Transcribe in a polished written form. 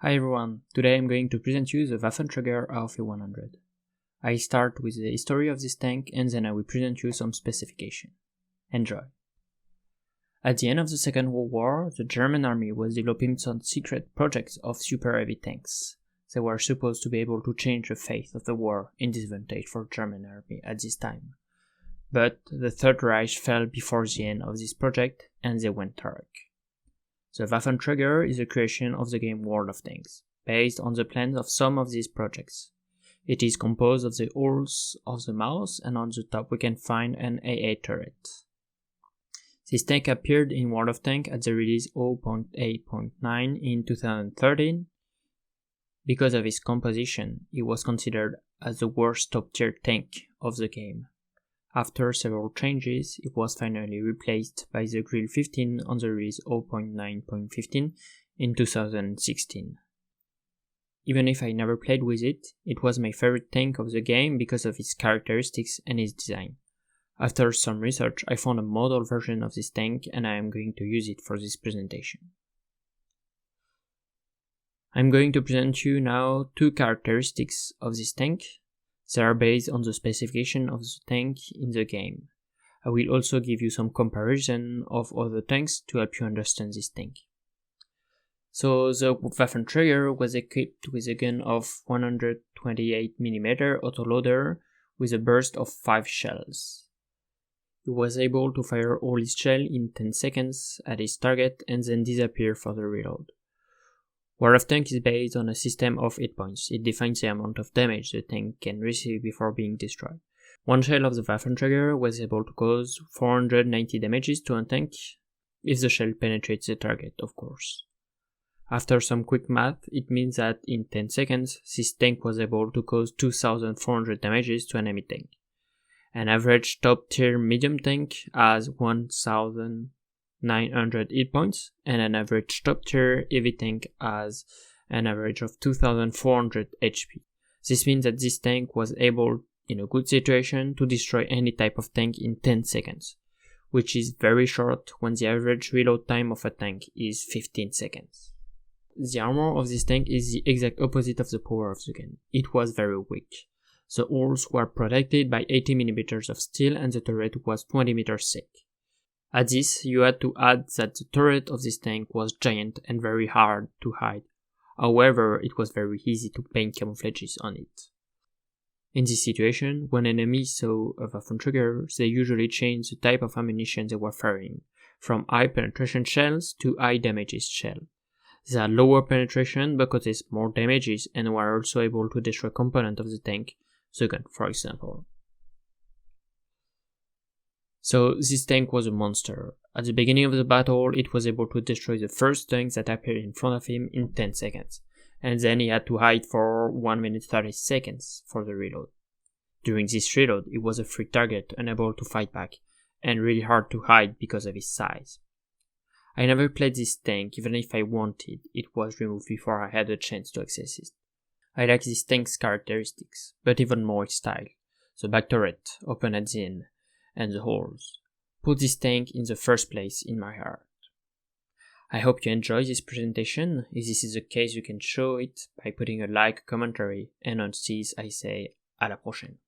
Hi everyone, today I'm going to present you the Waffenträger RF100. I start with the history of this tank and then I will present you some specification. Enjoy! At the end of the Second World War, the German army was developing some secret projects of super heavy tanks. They were supposed to be able to change the fate of the war in disadvantage for German army at this time. But the Third Reich fell before the end of this project and they went dark. The Waffenträger is a creation of the game World of Tanks, based on the plans of some of these projects. It is composed of the hulls of the mouse, and on the top we can find an AA turret. This tank appeared in World of Tanks at the release 0.8.9 in 2013. Because of its composition, it was considered as the worst top-tier tank of the game. After several changes, it was finally replaced by the Grill 15 on the release 0.9.15 in 2016. Even if I never played with it, it was my favorite tank of the game because of its characteristics and its design. After some research, I found a model version of this tank and I am going to use it for this presentation. I'm going to present you now two characteristics of this tank. They are based on the specification of the tank in the game. I will also give you some comparison of other tanks to help you understand this tank. So the Waffenträger was equipped with a gun of 128mm autoloader with a burst of 5 shells. It was able to fire all its shells in 10 seconds at its target and then disappear for the reload. World of Tanks is based on a system of hit points. It defines the amount of damage the tank can receive before being destroyed. One shell of the Waffenträger was able to cause 490 damages to a tank, if the shell penetrates the target, of course. After some quick math, it means that in 10 seconds, this tank was able to cause 2400 damages to an enemy tank. An average top tier medium tank has 1900 hit points, and an average top tier heavy tank has an average of 2400 HP. This means that this tank was able, in a good situation, to destroy any type of tank in 10 seconds, which is very short when the average reload time of a tank is 15 seconds. The armor of this tank is the exact opposite of the power of the gun. It was very weak. The hulls were protected by 80mm of steel and the turret was 20 meters thick. At this, you had to add that the turret of this tank was giant and very hard to hide. However, it was very easy to paint camouflages on it. In this situation, when enemies saw a Waffenträger, they usually changed the type of ammunition they were firing, from high penetration shells to high damages shells. They had lower penetration but caused more damages and were also able to destroy components of the tank, the gun for example. So this tank was a monster. At the beginning of the battle, it was able to destroy the first tank that appeared in front of him in 10 seconds, and then he had to hide for 1 minute 30 seconds for the reload. During this reload, it was a free target, unable to fight back, and really hard to hide because of his size. I never played this tank, even if I wanted, it was removed before I had a chance to access it. I like this tank's characteristics, but even more its style. The back turret, open at the end, and the holes put this tank in the first place in my heart. I hope you enjoy this presentation. If this is the case, you can show it by putting a like, commentary, and on this I say à la prochaine.